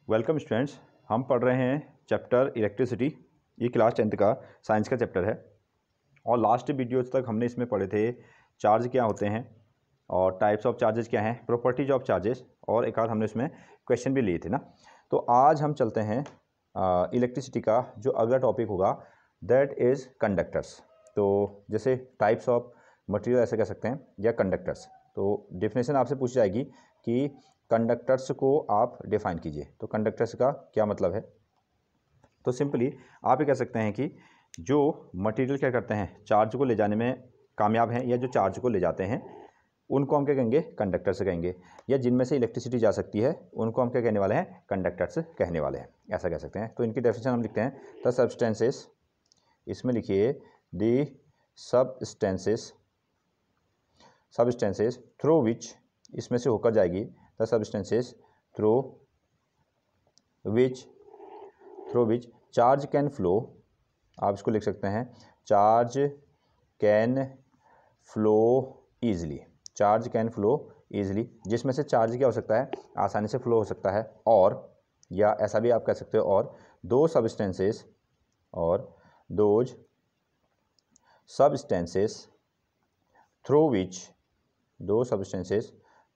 Welcome students. हम पढ़ रहे हैं चैप्टर इलेक्ट्रिसिटी। ये क्लास 10th का साइंस का चैप्टर है और लास्ट वीडियोज़ तक हमने इसमें पढ़े थे चार्ज क्या होते हैं और टाइप्स ऑफ चार्जेस क्या हैं, प्रॉपर्टीज ऑफ चार्जेस, और एक आध हमने इसमें क्वेश्चन भी लिए थे ना। तो आज हम चलते हैं इलेक्ट्रिसिटी का जो अगला टॉपिक होगा, दैट इज़ कंडक्टर्स। तो जैसे टाइप्स ऑफ मटेरियल ऐसे कह सकते हैं या कंडक्टर्स। तो डेफिनेशन आपसे पूछी जाएगी कि कंडक्टर्स को आप डिफाइन कीजिए। तो कंडक्टर्स का क्या मतलब है? तो सिंपली आप ये कह सकते हैं कि जो मटेरियल क्या करते हैं, चार्ज को ले जाने में कामयाब हैं या जो चार्ज को ले जाते हैं उनको हम क्या कहेंगे? कंडक्टर्स कहेंगे। या जिनमें से इलेक्ट्रिसिटी जा सकती है उनको हम क्या कहने वाले हैं? कंडक्टर्स कहने वाले हैं, ऐसा कह सकते हैं। तो इनकी डेफिनेशन हम लिखते हैं द सब्सटेंसेस, इसमें लिखिए द सब्सटेंसेस थ्रू विच, इसमें से होकर जाएगी the substances through which charge can flow. आप इसको लिख सकते हैं charge can flow easily, charge can flow easily, जिसमें से चार्ज क्या हो सकता है? आसानी से फ्लो हो सकता है। और या ऐसा भी आप कह सकते हो और दो सब्सटेंसेस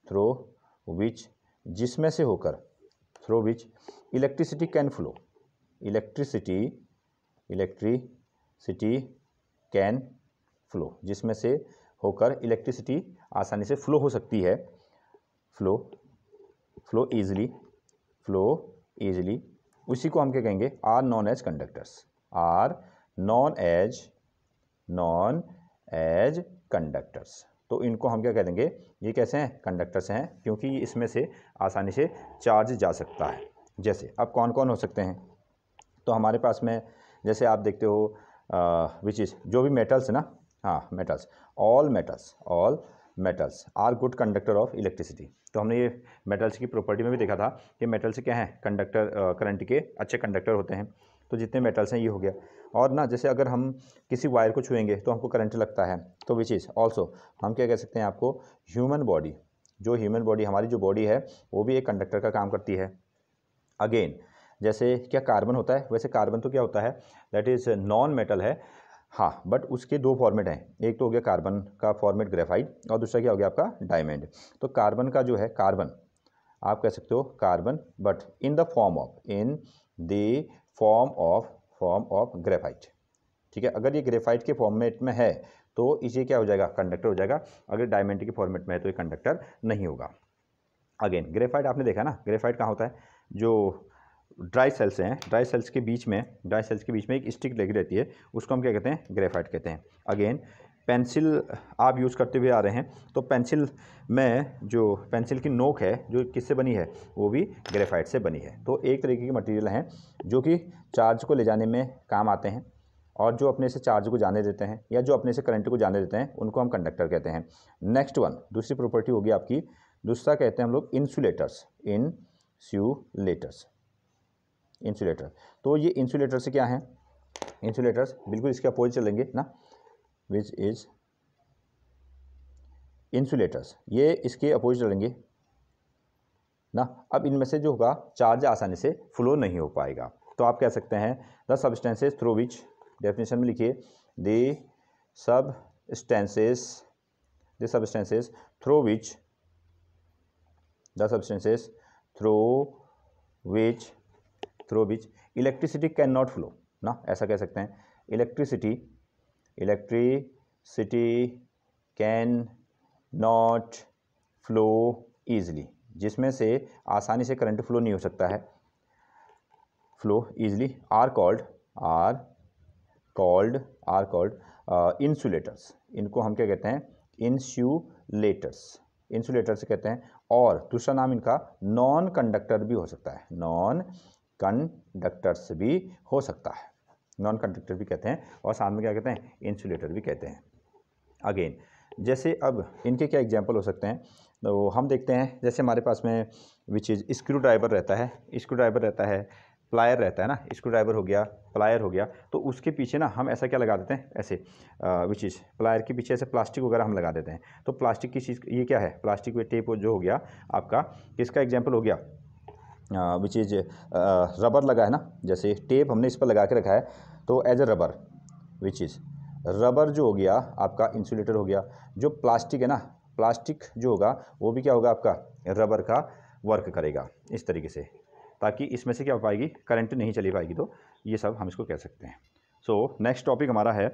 थ्रू विच जिसमें से होकर through which electricity can flow, electricity can flow, जिसमें से होकर इलेक्ट्रिसिटी आसानी से फ्लो हो सकती है, फ्लो ईजिली, उसी को हम क्या कहेंगे? Are known as conductors, are known as conductors. तो इनको हम क्या कह देंगे? ये कैसे हैं? कंडक्टर्स हैं, क्योंकि इसमें से आसानी से चार्ज जा सकता है। जैसे अब कौन कौन हो सकते हैं? तो हमारे पास में जैसे आप देखते हो विच इज़ जो भी मेटल्स है ना, हाँ metals, all metals are good conductor of electricity. तो हमने ये मेटल्स की प्रॉपर्टी में भी देखा था कि मेटल्स क्या हैं? कंडक्टर, करंट के अच्छे कंडक्टर होते हैं। तो जितने मेटल्स हैं ये हो गया। और ना जैसे अगर हम किसी वायर को छुएंगे तो हमको करंट लगता है, तो विच इज़ ऑल्सो हम क्या कह सकते हैं आपको? ह्यूमन बॉडी, जो ह्यूमन बॉडी हमारी जो बॉडी है वो भी एक कंडक्टर का काम करती है। अगेन जैसे क्या कार्बन होता है? वैसे कार्बन तो क्या होता है? दैट इज़ नॉन मेटल है, हाँ, बट उसके दो फॉर्मेट हैं। एक तो हो गया कार्बन का फॉर्मेट ग्रेफाइट और दूसरा क्या हो गया आपका? डायमंड। तो कार्बन का जो है, कार्बन आप कह सकते हो carbon, but in the form of graphite. ठीक है, अगर ये ग्रेफाइट के फॉर्मेट में है तो इसे क्या हो जाएगा? कंडक्टर हो जाएगा। अगर डायमंड के फॉर्मेट में है तो ये कंडक्टर नहीं होगा। अगेन ग्रेफाइट आपने देखा ना, ग्रेफाइट कहाँ होता है? जो ड्राई सेल्स हैं, ड्राई सेल्स के बीच में एक स्टिक लगी रहती है, उसको हम क्या कहते हैं? ग्रेफाइट कहते हैं। अगेन पेंसिल आप यूज़ करते हुए आ रहे हैं, तो पेंसिल में जो पेंसिल की नोक है जो किससे बनी है? वो भी ग्रेफाइट से बनी है। तो एक तरीके की मटेरियल हैं जो कि चार्ज को ले जाने में काम आते हैं और जो अपने से चार्ज को जाने देते हैं या जो अपने से करंट को जाने देते हैं उनको हम कंडक्टर कहते हैं। नेक्स्ट वन, दूसरी प्रॉपर्टी होगी आपकी, दूसरा कहते हैं हम लोग इंसुलेटर। तो ये इंसुलेटर से क्या है? इंसुलेटर्स बिल्कुल इसके अपोजिट चलेंगे ना, विच इज इंसुलेटर्स, ये इसके अपोजिट चलेंगे ना। अब इनमें से जो होगा चार्ज आसानी से फ्लो नहीं हो पाएगा। तो आप कह सकते हैं the substances through which, definition में लिखिए the substances through which electricity can not flow ना, ऐसा कह सकते हैं। Electricity can not flow easily, जिसमें से आसानी से करंट फ्लो नहीं हो सकता है, flow easily, are called insulators. इनको हम क्या कहते हैं? इंसुलेटर्स कहते हैं। और दूसरा नाम इनका नॉन कंडक्टर भी हो सकता है, नॉन कंडक्टर्स भी हो सकता है, नॉन कंडक्टर भी कहते हैं और साथ में क्या कहते हैं? इंसुलेटर भी कहते हैं। अगेन जैसे अब इनके क्या एग्जांपल हो सकते हैं? तो हम देखते हैं जैसे हमारे पास में विच इज़ स्क्रू ड्राइवर रहता है, प्लायर रहता है ना, स्क्रू ड्राइवर हो गया, प्लायर हो गया। तो उसके पीछे ना हम ऐसा क्या लगा देते हैं? ऐसे विच इज़ प्लायर के पीछे ऐसे प्लास्टिक वगैरह हम लगा देते हैं। तो प्लास्टिक की चीज़ ये क्या है? प्लास्टिक टेप जो हो गया आपका, किसका एग्जाम्पल हो गया? विच इज रबर लगा है ना, जैसे टेप हमने इस पर लगा के रखा है, तो as a rubber which is rubber जो हो गया आपका इंसुलेटर हो गया। जो प्लास्टिक है ना, प्लास्टिक जो होगा वो भी क्या होगा आपका रबर का वर्क करेगा इस तरीके से, ताकि इसमें से क्या हो पाएगी, करंट नहीं चली पाएगी। तो ये सब हम इसको कह सकते हैं। सो नेक्स्ट टॉपिक हमारा है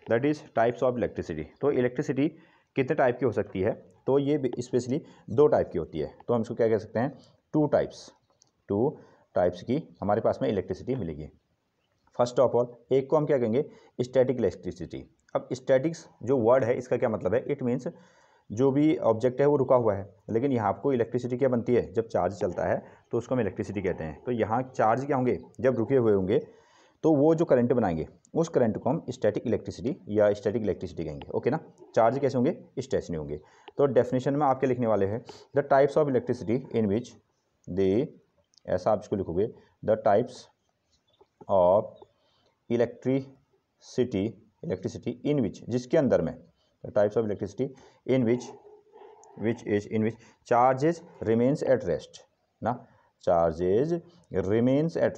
that is types of electricity. तो इलेक्ट्रिसिटी कितने टाइप की हो सकती है, तो ये स्पेशली 2 टाइप की होती है। तो हम इसको क्या कह सकते हैं, 2 टाइप्स की हमारे पास में इलेक्ट्रिसिटी मिलेगी। फर्स्ट ऑफ ऑल एक को हम क्या कहेंगे, स्टैटिक इलेक्ट्रिसिटी। अब स्टैटिक्स जो वर्ड है इसका क्या मतलब है, इट मीन्स जो भी ऑब्जेक्ट है वो रुका हुआ है, लेकिन यहाँ आपको इलेक्ट्रिसिटी क्या बनती है, जब चार्ज चलता है तो उसको हम इलेक्ट्रिसिटी कहते हैं। तो यहाँ चार्ज क्या होंगे, जब रुके हुए होंगे तो वो जो करंट बनाएंगे उस करंट को हम स्टैटिक इलेक्ट्रिसिटी या स्टैटिक इलेक्ट्रिसिटी कहेंगे। ओके ना, चार्ज कैसे होंगे, स्टेशनरी होंगे। तो डेफिनेशन में आपके लिखने वाले हैं the types of electricity in which they, ऐसा आप इसको लिखोगे, the types of electricity in which, जिसके अंदर में, types of electricity in which charges remains at rest ना, चार्जेज रिमेन्स एट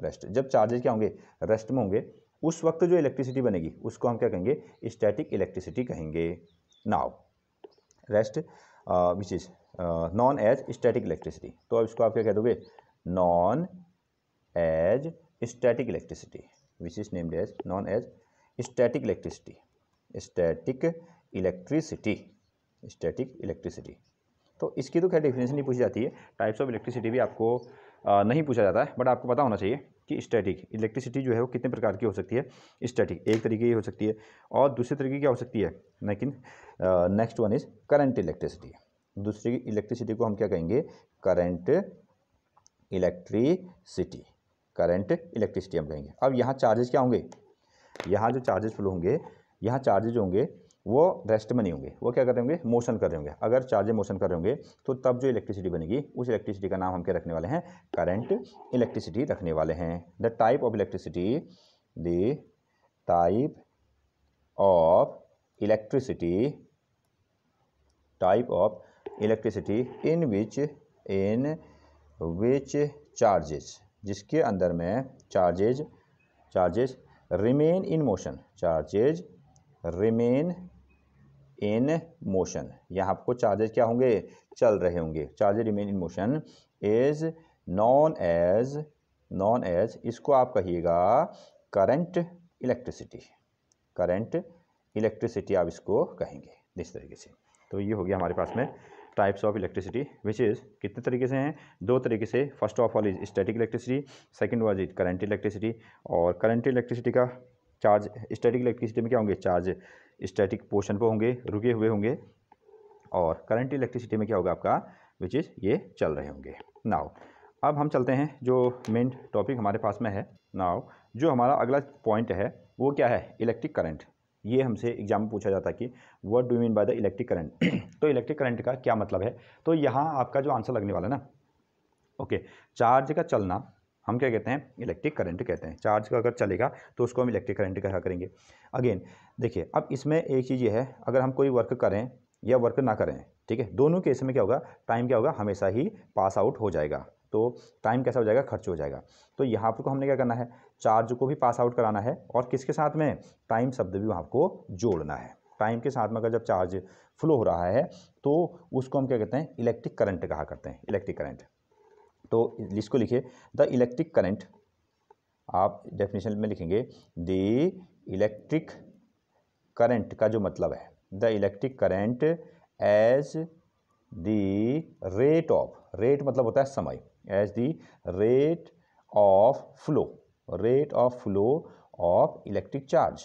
रेस्ट। जब चार्जेज क्या होंगे, रेस्ट में होंगे, उस वक्त जो इलेक्ट्रिसिटी बनेगी उसको हम क्या कहेंगे, स्टैटिक इलेक्ट्रिसिटी कहेंगे। Now rest which is non as static electricity. तो अब इसको आप क्या कह दोगे, non as static electricity, which is named as non as static electricity. तो इसकी तो खैर डेफिनेशन नहीं पूछी जाती है, टाइप्स ऑफ इलेक्ट्रिसिटी भी आपको नहीं पूछा जाता है, बट आपको पता होना चाहिए कि स्टैटिक इलेक्ट्रिसिटी जो है वो कितने प्रकार की हो सकती है। स्टैटिक एक तरीके की हो सकती है, और दूसरे तरीके की क्या हो सकती है, लेकिन next one is current electricity. दूसरी इलेक्ट्रिसिटी को हम क्या कहेंगे, करंट इलेक्ट्रिसिटी हम कहेंगे। अब यहाँ चार्जेस क्या होंगे, यहाँ जो चार्जेस फ्लो होंगे, यहाँ चार्जेज होंगे वो रेस्ट में नहीं होंगे, वो क्या कर रहे होंगे, मोशन कर रहे होंगे। अगर चार्जेज मोशन कर रहे होंगे तो तब जो इलेक्ट्रिसिटी बनेगी उस इलेक्ट्रिसिटी का नाम हम क्या रखने वाले हैं, करंट इलेक्ट्रिसिटी रखने वाले हैं। The type of electricity in which charges, जिसके अंदर में चार्जेज रिमेन इन मोशन, यहाँ आपको चार्जेज क्या होंगे, चल रहे होंगे, charges remain in motion is non as इसको आप कहिएगा करंट इलेक्ट्रिसिटी आप इसको कहेंगे इस तरीके से। तो ये हो गया हमारे पास में types of electricity, which is कितने तरीके से हैं, 2 तरीके से। First of all is static electricity, second was is current electricity. और करंट इलेक्ट्रिसिटी का चार्ज, स्टैटिक इलेक्ट्रिसिटी में क्या होंगे, चार्ज स्टैटिक पोर्शन पर होंगे, रुके हुए होंगे, और करंट इलेक्ट्रिसिटी में क्या होगा आपका, विच इज़ ये चल रहे होंगे। नाउ अब हम चलते हैं जो मेन टॉपिक हमारे पास में है। नाउ जो हमारा अगला पॉइंट है वो क्या है, इलेक्ट्रिक करंट। ये हमसे एग्जाम में पूछा जाता है कि what do you mean by the electric current. तो इलेक्ट्रिक करंट का क्या मतलब है, तो यहाँ आपका जो आंसर लगने वाला है ना, ओके, चार्ज का चलना हम क्या कहते हैं, इलेक्ट्रिक करंट कहते हैं। चार्ज का अगर चलेगा तो उसको हम इलेक्ट्रिक करंट कहा करेंगे। अगेन देखिए, अब इसमें एक चीज़ ये है, अगर हम कोई वर्क करें या वर्क ना करें, ठीक है, दोनों केस में क्या होगा, टाइम क्या होगा, हमेशा ही पास आउट हो जाएगा। तो टाइम कैसा हो जाएगा, खर्च हो जाएगा। तो यहाँ पर हमने क्या करना है, चार्ज को भी पास आउट कराना है, और किसके साथ में, टाइम शब्द भी वहाँ को जोड़ना है। टाइम के साथ में अगर जब चार्ज फ्लो हो रहा है तो उसको हम क्या कहते हैं, इलेक्ट्रिक करंट कहा करते हैं, इलेक्ट्रिक करंट। तो इसको लिखिए, द इलेक्ट्रिक करंट, आप डेफिनेशन में लिखेंगे द इलेक्ट्रिक करंट का जो मतलब है, the electric current as the rate मतलब होता है समय, as the rate of flow of electric charge,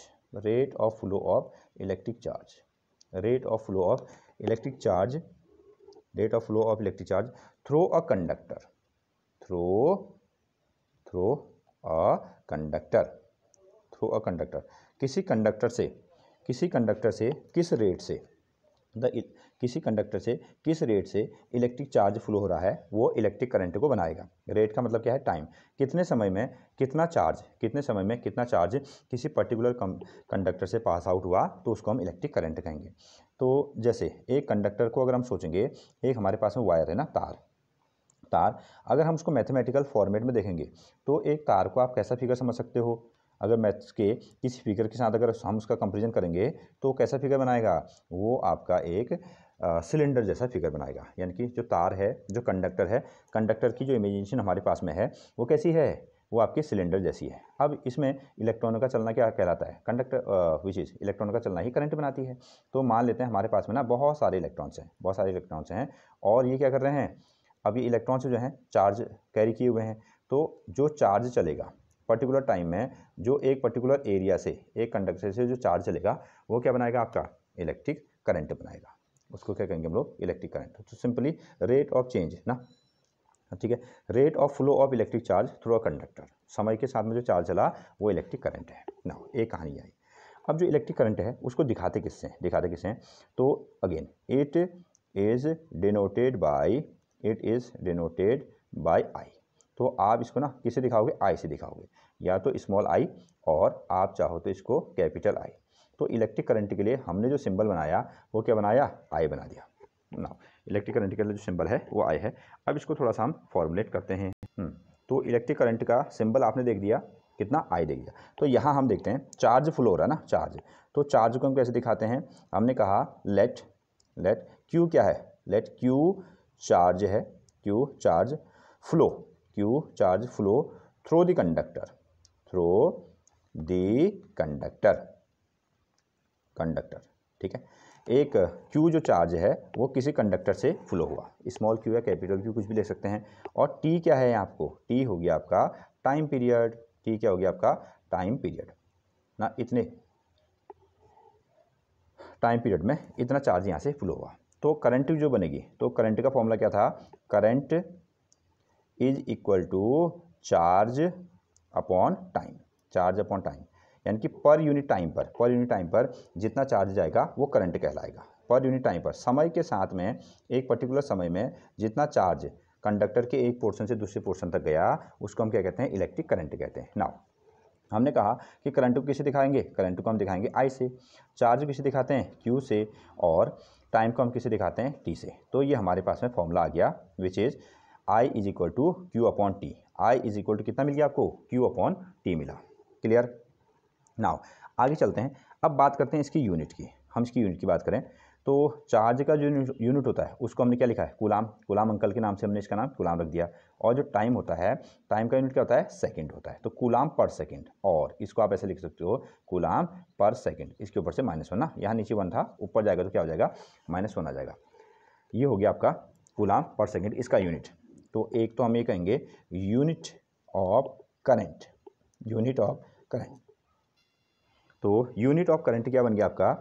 through a conductor, किसी कंडक्टर से किस रेट से, किसी कंडक्टर से किस रेट से इलेक्ट्रिक चार्ज फ्लो हो रहा है वो इलेक्ट्रिक करंट को बनाएगा। रेट का मतलब क्या है, टाइम, कितने समय में कितना चार्ज किसी पर्टिकुलर कंडक्टर से पास आउट हुआ तो उसको हम इलेक्ट्रिक करंट कहेंगे। तो जैसे एक कंडक्टर को अगर हम सोचेंगे, एक हमारे पास में वायर है ना, तार अगर हम उसको मैथमेटिकल फॉर्मेट में देखेंगे तो एक तार को आप कैसा फिगर समझ सकते हो, अगर मैथ्स के किसी फिगर के साथ अगर हम उसका कंपैरिजन करेंगे तो कैसा फिगर बनाएगा, वो आपका एक सिलेंडर जैसा फिगर बनाएगा। यानी कि जो तार है, जो कंडक्टर है, कंडक्टर की जो इमेजिनेशन हमारे पास में है वो कैसी है, वो आपके सिलेंडर जैसी है। अब इसमें इलेक्ट्रॉनों का चलना क्या कहलाता है, कंडक्टर विच इज इलेक्ट्रॉनों का चलना ही करंट बनाती है। तो मान लेते हैं हमारे पास में ना बहुत सारे इलेक्ट्रॉन्स हैं और ये क्या कर रहे हैं, अब ये इलेक्ट्रॉन्स जो हैं चार्ज कैरी किए हुए हैं। तो जो चार्ज चलेगा पर्टिकुलर टाइम में, जो एक पर्टिकुलर एरिया से एक कंडक्टर से जो चार्ज चलेगा वो क्या बनाएगा, आपका इलेक्ट्रिक करंट बनाएगा। उसको क्या कहेंगे हम लोग, इलेक्ट्रिक करंट। तो सिंपली रेट ऑफ चेंज ना, ठीक है, rate of flow of electric charge through a conductor, समय के साथ में जो चार्ज चला वो इलेक्ट्रिक करंट है ना। एक कहानी आई। अब जो इलेक्ट्रिक करंट है उसको दिखाते किससे हैं, तो again it is denoted by I. तो आप इसको ना किससे दिखाओगे, आई से दिखाओगे, या तो स्मॉल आई और आप चाहो तो इसको कैपिटल आई। तो इलेक्ट्रिक करंट के लिए हमने जो सिंबल बनाया वो क्या बनाया, आई बना दिया ना। इलेक्ट्रिक करंट के लिए जो सिंबल है वो आई है। अब इसको थोड़ा सा हम फॉर्मुलेट करते हैं। तो इलेक्ट्रिक करंट का सिंबल आपने देख दिया, कितना आई देख दिया। तो यहाँ हम देखते हैं चार्ज फ्लो हो रहा है ना, चार्ज। तो चार्ज को हम कैसे दिखाते हैं, हमने कहा लेट क्यू क्या है, लेट क्यू चार्ज है, Q charge flow through the conductor, ठीक है। एक क्यू जो चार्ज है वो किसी कंडक्टर से फ्लो हुआ, स्मॉल क्यू या कैपिटल क्यू कुछ भी ले सकते हैं। और टी क्या है, आपको टी हो गया आपका टाइम पीरियड, टी क्या हो गया आपका टाइम पीरियड ना। इतने टाइम पीरियड में इतना चार्ज यहाँ से फ्लो हुआ। तो करंट जो बनेगी, तो करंट का फॉर्मूला क्या था, current is equal to charge upon time, यानी कि पर यूनिट टाइम पर जितना चार्ज जाएगा वो करंट कहलाएगा। पर यूनिट टाइम पर, समय के साथ में एक पर्टिकुलर समय में जितना चार्ज कंडक्टर के एक पोर्शन से दूसरे पोर्शन तक गया उसको हम क्या कहते हैं, इलेक्ट्रिक करंट कहते हैं। नाउ हमने कहा कि करंट को किसे दिखाएंगे, करंट को हम दिखाएंगे आई से, चार्ज किसे दिखाते हैं, क्यू से, और टाइम को हम किसे दिखाते हैं, टी से। तो ये हमारे पास में फॉर्मूला आ गया which is I is equal to Q upon T. I is equal to कितना मिल गया आपको, क्यू अपॉन टी मिला। क्लियर। नाउ आगे चलते हैं, अब बात करते हैं इसकी यूनिट की। हम इसकी यूनिट की बात करें तो चार्ज का जो यूनिट होता है उसको हमने क्या लिखा है, कूलाम अंकल के नाम से हमने इसका नाम कूलाम रख दिया। और जो टाइम होता है, टाइम का यूनिट क्या होता है, सेकंड होता है। तो कूलाम पर सेकंड, और इसको आप ऐसे लिख सकते हो कूलाम पर सेकंड, इसके ऊपर से -1 ना, यहाँ नीचे 1 था, ऊपर जाएगा तो क्या हो जाएगा, -1 आ जाएगा। ये हो गया आपका कूलाम पर सेकंड, इसका यूनिट। तो एक तो हम ये कहेंगे यूनिट ऑफ करंट। तो यूनिट ऑफ करंट क्या बन गया आपका,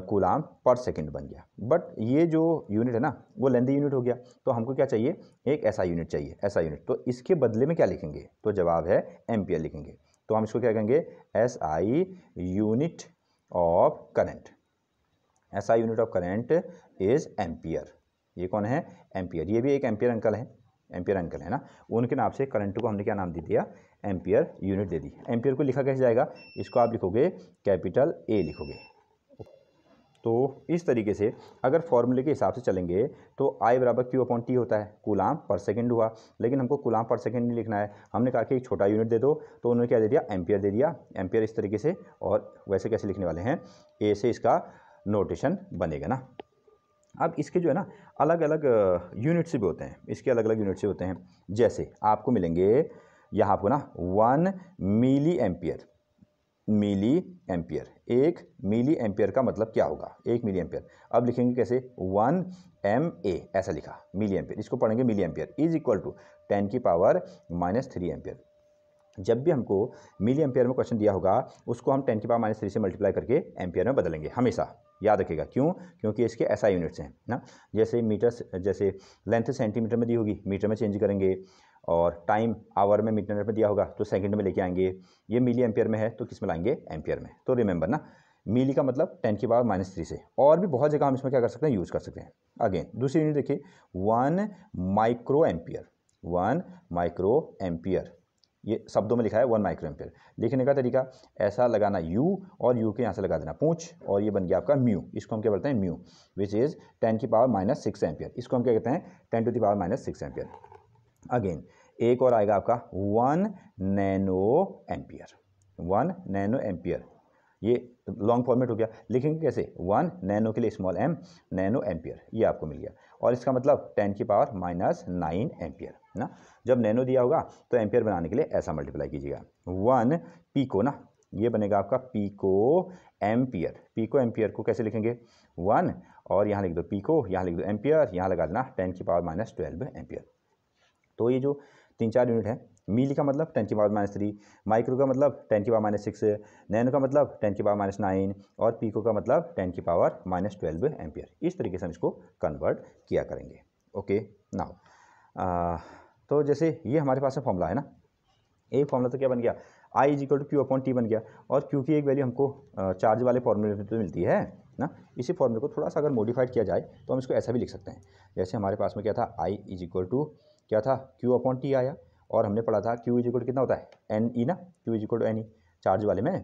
कूलाम पर सेकंड बन गया। बट ये जो यूनिट है ना वो लेंथी यूनिट हो गया, तो हमको क्या चाहिए, एक ऐसा यूनिट चाहिए, ऐसा यूनिट। तो इसके बदले में क्या लिखेंगे, तो जवाब है एम्पियर लिखेंगे। तो हम इसको क्या कहेंगे, SI unit of current. SI unit of current is ampere. ये कौन है, एम्पियर। ये भी एक एम्पियर अंकल है ना, उनके नाम से करंट को हमने क्या नाम दे दिया, एम्पियर यूनिट दे दी। एम्पियर को लिखा कैसे जाएगा, इसको आप लिखोगे कैपिटल ए लिखोगे। तो इस तरीके से अगर फॉर्मूले के हिसाब से चलेंगे तो I बराबर क्यू अपॉन टी होता है, कूलाम पर सेकंड हुआ। लेकिन हमको कूलाम पर सेकंड नहीं लिखना है, हमने कहा कि एक छोटा यूनिट दे दो, तो उन्होंने क्या दे दिया, एम्पियर दे दिया। एम्पियर इस तरीके से, और वैसे कैसे लिखने वाले हैं, ए से इसका नोटेशन बनेगा ना। अब इसके जो है ना अलग अलग यूनिट्स भी होते हैं, इसके अलग अलग यूनिट्स होते हैं। जैसे आपको मिलेंगे यहाँ आपको ना 1 मिली एम्पियर। एक मिली एम्पियर का मतलब क्या होगा, 1 मिली एम्पियर। अब लिखेंगे कैसे, 1 MA ऐसा लिखा, मिली एम्पियर, इसको पढ़ेंगे milliampere is equal to 10⁻³ ampere. जब भी हमको मिली एम्पियर में क्वेश्चन दिया होगा उसको हम 10⁻³ से मल्टीप्लाई करके एम्पियर में बदलेंगे, हमेशा याद रखिएगा। क्यों, क्योंकि इसके SI यूनिट्स हैं ना। जैसे मीटर, जैसे लेंथ सेंटीमीटर में दी होगी, मीटर में चेंज करेंगे, और टाइम आवर में मिनट में दिया होगा तो सेकंड में लेके आएंगे। ये मिली एम्पियर में है तो किस में लाएंगे, एम्पियर में। तो रिमेंबर ना, मिली का मतलब 10⁻³ से, और भी बहुत जगह हम इसमें क्या कर सकते हैं, यूज़ कर सकते हैं। अगेन दूसरी यूनिट देखिए 1 माइक्रो एम्पियर, 1 माइक्रो एम्पियर, ये शब्दों में लिखा है 1 माइक्रो एम्पियर। लिखने का तरीका ऐसा लगाना u और u के यहाँ से लगा देना पूंछ, और ये बन गया आपका म्यू, इसको हम क्या बोलते हैं म्यू, विच इज़ 10⁻⁻6 एम्पियर, इसको हम क्या कहते हैं 10⁻⁻6 एम्पियर। अगेन एक और आएगा आपका 1 नैनो एम्पियर, 1 नैनो एम्पियर, ये लॉन्ग फॉर्मेट हो गया। लिखेंगे कैसे, 1 नैनो के लिए स्मॉल m, नैनो एम्पियर, ये आपको मिल गया, और इसका मतलब 10⁻⁹ एम्पियर ना। जब नैनो दिया होगा तो एम्पियर बनाने के लिए ऐसा मल्टीप्लाई कीजिएगा, 1 पीको ना, ये बनेगा आपका पीको एम्पियर। पीको एम्पियर को कैसे लिखेंगे, 1 और यहाँ लिख दो पीको, यहाँ लिख दो एम्पियर, यहाँ लगा देना 10⁻12 एम्पियर। तो ये जो 3-4 यूनिट है, मिली का मतलब 10⁻⁻3, माइक्रो का मतलब 10⁻⁻6, नैनो का मतलब 10⁻⁹, और पीको का मतलब 10⁻12 एम्पियर। इस तरीके से हम इसको कन्वर्ट किया करेंगे। ओके नाउ तो जैसे ये हमारे पास में फॉर्मूला है ना, एक फॉर्मूला तो क्या बन गया, I = Q/T बन गया, और Q की एक वैल्यू हमको चार्ज वाले फॉर्मूले में तो मिलती है ना। इसी फॉर्मूले को थोड़ा सा अगर मॉडिफाइड किया जाए तो हम इसको ऐसा भी लिख सकते हैं, जैसे हमारे पास में क्या था, I = क्या था Q/T आया, और हमने पढ़ा था Q कितना होता है NE ना, Q NE, चार्ज वाले में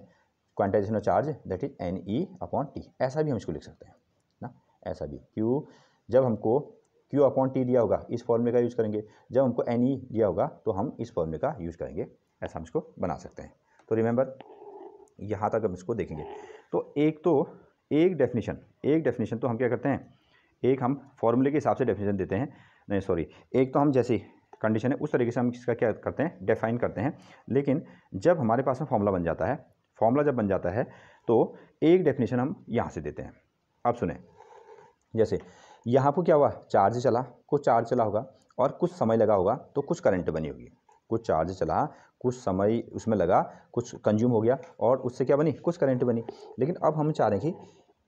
quantization of charge that is NE/T, ऐसा भी हम इसको लिख सकते हैं ना, ऐसा भी Q, जब हमको Q/T दिया होगा इस फॉर्मूले का यूज़ करेंगे, जब हमको NE दिया होगा तो हम इस फॉर्मूले का यूज़ करेंगे, ऐसा हम इसको बना सकते हैं। तो रिमेंबर यहाँ तक हम इसको देखेंगे। तो एक डेफिनेशन तो हम क्या करते हैं, एक हम फॉर्मूले के हिसाब से डेफिनेशन देते हैं, नहीं सॉरी, एक तो हम जैसी कंडीशन है उस तरीके से हम इसका क्या करते हैं, डिफाइन करते हैं। लेकिन जब हमारे पास में फॉर्मूला बन जाता है, फॉर्मूला जब बन जाता है तो एक डेफिनेशन हम यहाँ से देते हैं। अब सुने, जैसे यहाँ पर क्या हुआ, चार्ज चला, कुछ चार्ज चला होगा और कुछ समय लगा होगा तो कुछ करंट बनी होगी, कुछ चार्ज चला, कुछ समय उसमें लगा, कुछ कंज्यूम हो गया, और उससे क्या बनी, कुछ करंट बनी। लेकिन अब हम चाह रहे हैं कि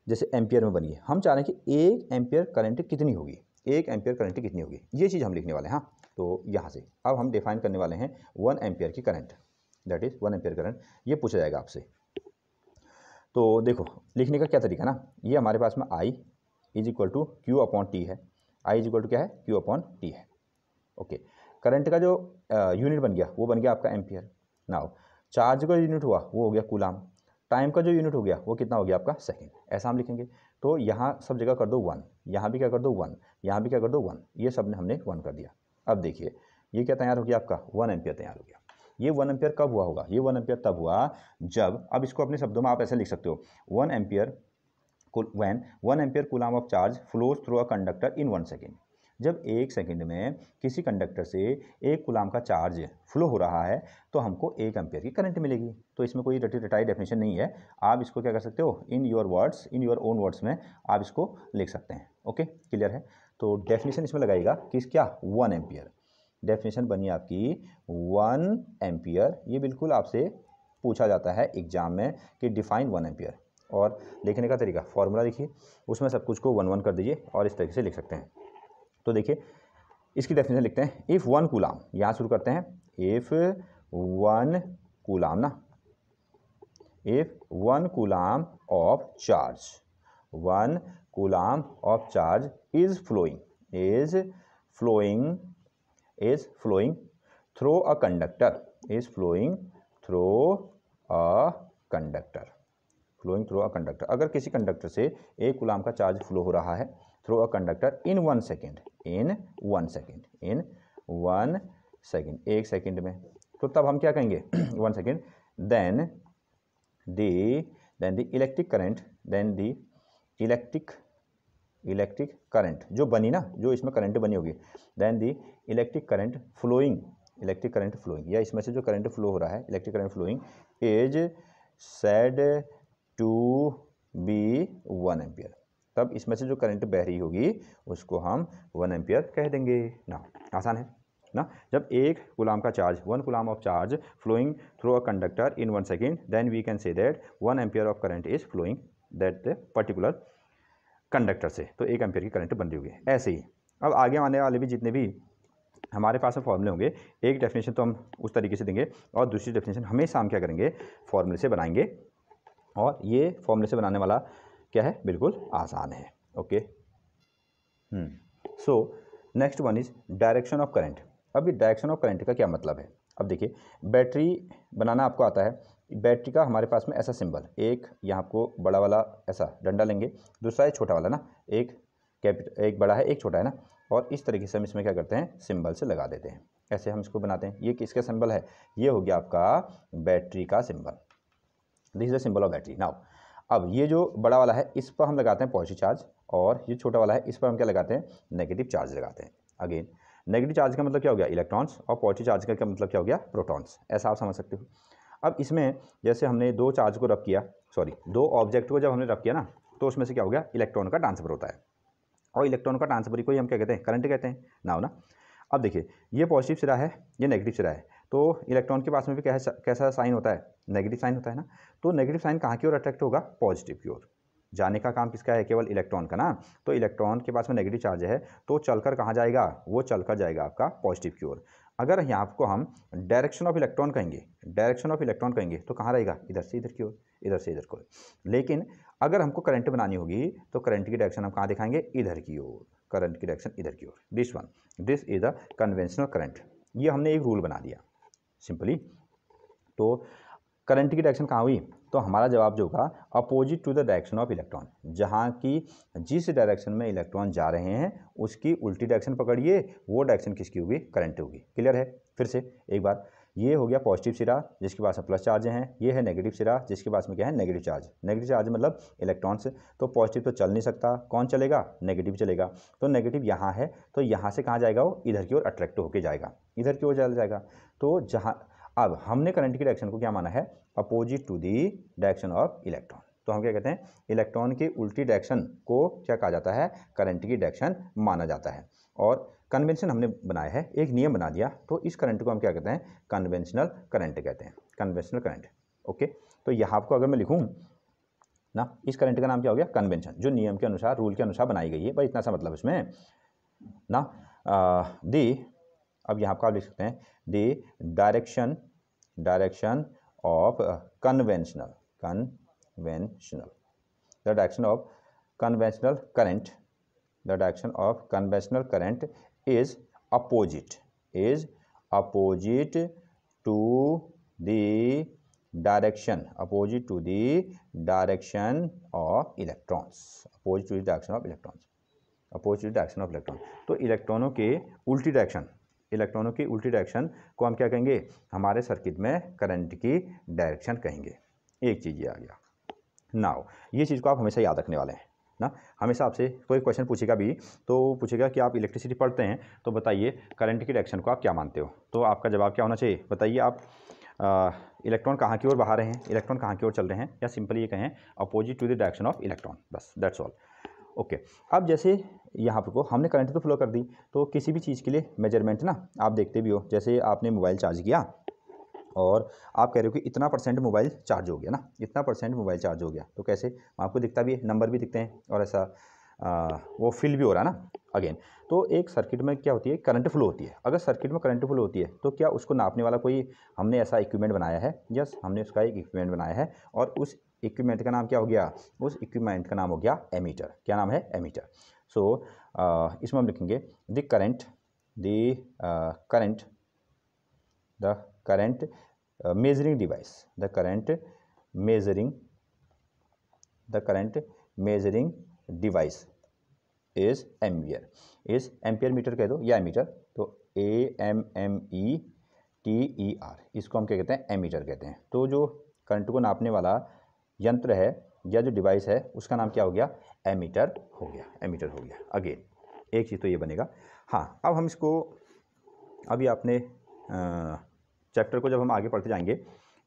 जैसे एम्पियर में बनी है, हम चाह रहे हैं कि 1 एम्पियर करंट कितनी होगी, 1 एम्पियर करंट कितनी होगी, ये चीज़ हम लिखने वाले हैं। हाँ, तो यहाँ से अब हम डिफाइन करने वाले हैं 1 एम्पियर की current, that is 1 ampere current, ये पूछा जाएगा आपसे। तो देखो लिखने का क्या तरीका ना, ये हमारे पास में I = Q/T है, I = क्या है, Q/T है। ओके, करंट का जो यूनिट बन गया वो बन गया आपका एम्पियर। नाउ चार्ज का यूनिट हुआ वो हो गया कूलाम, टाइम का जो यूनिट हो गया वो कितना हो गया आपका सेकंड, ऐसा हम लिखेंगे। तो यहाँ सब जगह कर दो 1, यहाँ भी क्या कर दो 1, यहाँ भी क्या कर दो 1, ये सब ने हमने 1 कर दिया। अब देखिए ये क्या तैयार हो गया आपका, 1 एम्पियर तैयार हो गया। ये 1 एम्पियर कब हुआ होगा, ये 1 एम्पियर तब हुआ जब, अब इसको अपने शब्दों में आप ऐसे लिख सकते हो, 1 ampere when 1 ampere coulomb of charge flows through a conductor in 1 second, जब 1 सेकंड में किसी कंडक्टर से 1 कूलाम का चार्ज फ्लो हो रहा है तो हमको 1 एम्पियर की करंट मिलेगी। तो इसमें कोई रटी रटाई डेफिनेशन नहीं है, आप इसको क्या कर सकते हो, in your words, in your own words में आप इसको लिख सकते हैं। ओके, क्लियर है। तो डेफिनेशन इसमें लगाएगा किस, क्या, 1 एम्पियर, डेफिनेशन बनी आपकी 1 एम्पियर। ये बिल्कुल आपसे पूछा जाता है एग्जाम में कि डिफाइन 1 एम्पियर, और लिखने का तरीका फॉर्मूला लिखिए, उसमें सब कुछ को 1 1 कर दीजिए और इस तरीके से लिख सकते हैं। तो देखिए इसकी डेफिनेशन लिखते हैं, इफ़ 1 कूलाम, यहाँ शुरू करते हैं, इफ़ 1 कूलाम ना, if 1 coulomb of charge, 1 coulomb of charge is flowing through a conductor, is flowing through a conductor, flowing through a conductor. अगर किसी कंडक्टर से 1 कूलाम का चार्ज फ्लो हो रहा है through a conductor in 1 second, in 1 second, 1 second में, तो तब हम क्या कहेंगे 1 second, then the electric current जो बनी ना, जो इसमें करंट बनी होगी, then the electric current flowing, या इसमें से जो करंट फ्लो हो रहा है, electric current flowing is said to be 1 ampere, तब इसमें से जो करंट बह रही होगी उसको हम 1 एम्पियर कह देंगे ना। आसान है ना। जब 1 कूलाम का चार्ज, 1 coulomb of charge flowing through a conductor in 1 second, then we can say that 1 ampere of current is flowing that particular conductor से, तो 1 एम्पियर की करंट बन रही होगी। ऐसे ही अब आगे आने वाले भी जितने भी हमारे पास में फॉर्मूले होंगे, एक डेफिनेशन तो हम उस तरीके से देंगे और दूसरी डेफिनेशन हमेशा हम क्या करेंगे, फॉर्मूले से बनाएंगे। और ये फॉर्मूले से बनाने वाला क्या है, बिल्कुल आसान है। Okay, so next one is direction of current. अब ये डायरेक्शन ऑफ करंट का क्या मतलब है? अब देखिए, बैटरी बनाना आपको आता है। बैटरी का हमारे पास में ऐसा सिंबल, एक यहाँ आपको बड़ा वाला ऐसा डंडा लेंगे, दूसरा है छोटा वाला ना, एक बड़ा है एक छोटा है ना, और इस तरीके से हम इसमें क्या करते हैं, सिंबल से लगा देते हैं। ऐसे हम इसको बनाते हैं। ये किसका सिंबल है? ये हो गया आपका बैटरी का symbol. This is the symbol of battery. Now अब ये जो बड़ा वाला है इस पर हम लगाते हैं पॉजिटिव चार्ज, और ये छोटा वाला है इस पर हम क्या लगाते हैं, नेगेटिव चार्ज लगाते हैं। अगेन नेगेटिव चार्ज का मतलब क्या हो गया, इलेक्ट्रॉन्स, और पॉजिटिव चार्ज का क्या मतलब क्या हो गया, प्रोटॉन्स। ऐसा आप समझ सकते हो। अब इसमें जैसे हमने दो चार्ज को रब किया, दो ऑब्जेक्ट को जब हमने रब किया ना, तो उसमें से क्या हो गया, इलेक्ट्रॉन का ट्रांसफर होता है, और इलेक्ट्रॉन का ट्रांसफर को ही हम क्या कहते हैं, करंट कहते हैं ना। अब देखिए, ये पॉजिटिव सिरा है, ये नेगेटिव सिरा है, तो इलेक्ट्रॉन के पास में भी कैसा साइन होता है, नेगेटिव साइन होता है ना। तो नेगेटिव साइन कहाँ की ओर अट्रैक्ट होगा, पॉजिटिव की ओर। जाने का काम किसका है, केवल इलेक्ट्रॉन का ना। तो इलेक्ट्रॉन के पास में नेगेटिव चार्ज है, तो चलकर कहाँ जाएगा, वो चलकर जाएगा आपका पॉजिटिव की ओर। अगर यहाँ आपको हम डायरेक्शन ऑफ इलेक्ट्रॉन कहेंगे, तो कहाँ रहेगा, इधर से इधर की ओर, इधर से इधर की ओर। लेकिन अगर हमको करंट बनानी होगी, तो करंट की डायरेक्शन हम कहाँ दिखाएंगे, इधर की ओर, करंट की डायरेक्शन इधर की ओर। This is the conventional current. ये हमने एक रूल बना दिया सिंपली। तो करंट की डायरेक्शन कहाँ हुई, तो हमारा जवाब जो होगा, opposite to the direction of electron. जहाँ की जिस डायरेक्शन में इलेक्ट्रॉन जा रहे हैं उसकी उल्टी डायरेक्शन पकड़िए, वो डायरेक्शन किसकी होगी, करंट होगी। क्लियर है? फिर से एक बार, ये हो गया पॉजिटिव सिरा जिसके पास में प्लस चार्ज हैं, ये है नेगेटिव सिरा जिसके पास में क्या है, नेगेटिव चार्ज मतलब इलेक्ट्रॉन्स। तो पॉजिटिव तो चल नहीं सकता, कौन चलेगा, नेगेटिव चलेगा। तो नेगेटिव यहाँ है, तो यहाँ से कहाँ जाएगा, वो इधर की ओर अट्रैक्ट होकर जाएगा, इधर की ओर चला जाएगा। तो जहाँ अब हमने करंट की डायरेक्शन को क्या माना है, opposite to the direction of electron. तो हम क्या कहते हैं, इलेक्ट्रॉन की उल्टी डायरेक्शन को क्या कहा जाता है, करंट की डायरेक्शन माना जाता है। और कन्वेंशन हमने बनाया है, एक नियम बना दिया, तो इस करंट को हम क्या कहते हैं, कन्वेंशनल करंट कहते हैं, कन्वेंशनल करंट। ओके, तो यहाँ आपको अगर मैं लिखूँ ना, इस करंट का नाम क्या हो गया, कन्वेंशन, जो नियम के अनुसार, रूल के अनुसार बनाई गई है। भाई इतना सा मतलब इसमें ना। अब यहाँ आपका लिख सकते हैं, the direction of conventional the direction of conventional current is opposite to the direction of electrons, opposite to the direction of electron. तो इलेक्ट्रॉनों की उल्टी डायरेक्शन को हम क्या कहेंगे, हमारे सर्किट में करंट की डायरेक्शन कहेंगे। एक चीज़ ये आ गया। नाउ ये चीज़ को आप हमेशा याद रखने वाले हैं ना। हमेशा आपसे कोई क्वेश्चन पूछेगा भी, तो पूछेगा कि आप इलेक्ट्रिसिटी पढ़ते हैं, तो बताइए करंट की डायरेक्शन को आप क्या मानते हो। तो आपका जवाब क्या होना चाहिए, बताइए आप इलेक्ट्रॉन कहाँ की ओर बहा रहे हैं, इलेक्ट्रॉन कहाँ की ओर चल रहे हैं, या सिंपली ये कहें opposite to the direction of electron, बस दैट्स ऑल। ओके, अब जैसे यहाँ पर को हमने करंट तो फ्लो कर दी, तो किसी भी चीज़ के लिए मेजरमेंट ना आप देखते भी हो, जैसे आपने मोबाइल चार्ज किया और आप कह रहे हो कि इतना % मोबाइल चार्ज हो गया ना, इतना % मोबाइल चार्ज हो गया, तो कैसे आपको दिखता भी है, नंबर भी दिखते हैं, और ऐसा वो फिल भी हो रहा है ना। अगेन, तो एक सर्किट में क्या होती है, करंट फ्लो होती है। अगर सर्किट में करंट फ्लो होती है, तो क्या उसको नापने वाला कोई हमने ऐसा इक्विपमेंट बनाया है, यस हमने उसका एक इक्विपमेंट बनाया है, और उस इक्विपमेंट का नाम क्या हो गया, उस इक्विपमेंट का नाम हो गया एमीटर। क्या नाम है, एमीटर। सो इसमें हम लिखेंगे the current measuring device, the current measuring device is ampere meter कह दो या एमीटर, तो AMMETER, इसको हम क्या कहते हैं, एमीटर कहते हैं। तो जो करंट को नापने वाला यंत्र है या जो डिवाइस है उसका नाम क्या हो गया, एमीटर हो गया। अगेन एक चीज़ तो ये बनेगा। हाँ, अब हम इसको अभी आपने चैप्टर को जब हम आगे पढ़ते जाएंगे,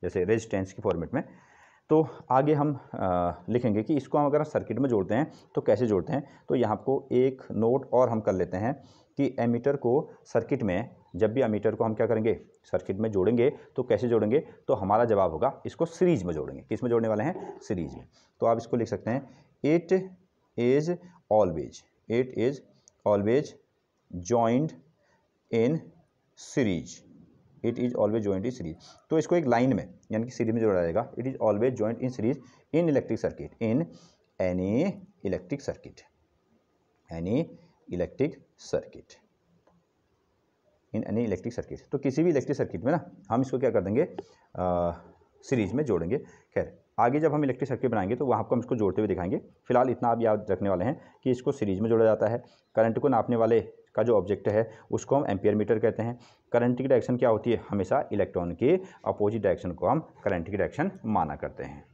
जैसे रेजिस्टेंस की फॉर्मेट में, तो आगे हम लिखेंगे कि इसको हम अगर सर्किट में जोड़ते हैं तो कैसे जोड़ते हैं। तो यहाँ आपको एक नोट और हम कर लेते हैं कि एमीटर को सर्किट में, जब भी एमीटर को हम क्या करेंगे, सर्किट में जोड़ेंगे, तो कैसे जोड़ेंगे, तो हमारा जवाब होगा इसको सीरीज में जोड़ेंगे। किस में जोड़ने वाले हैं, सीरीज में। तो आप इसको लिख सकते हैं, it is always joined in series. It is always joint in series. तो इसको एक लाइन में यानी कि सीरीज में जोड़ा जाएगा। It is always joint in series in electric circuit, in any electric circuit, any electric circuit, in any electric circuit. तो किसी भी इलेक्ट्रिक सर्किट में ना हम इसको क्या कर देंगे, सीरीज में जोड़ेंगे। खैर आगे जब हम इलेक्ट्रिक सर्किट बनाएंगे तो वहाँ पर हम इसको जोड़ते हुए दिखाएंगे। फिलहाल इतना आप याद रखने वाले हैं कि इसको सीरीज में जोड़ा जाता है। करंट को नापने वाले का जो ऑब्जेक्ट है उसको हम एम्पियर मीटर कहते हैं। करंट की डायरेक्शन क्या होती है, हमेशा इलेक्ट्रॉन के अपोजिट डायरेक्शन को हम करंट की डायरेक्शन माना करते हैं।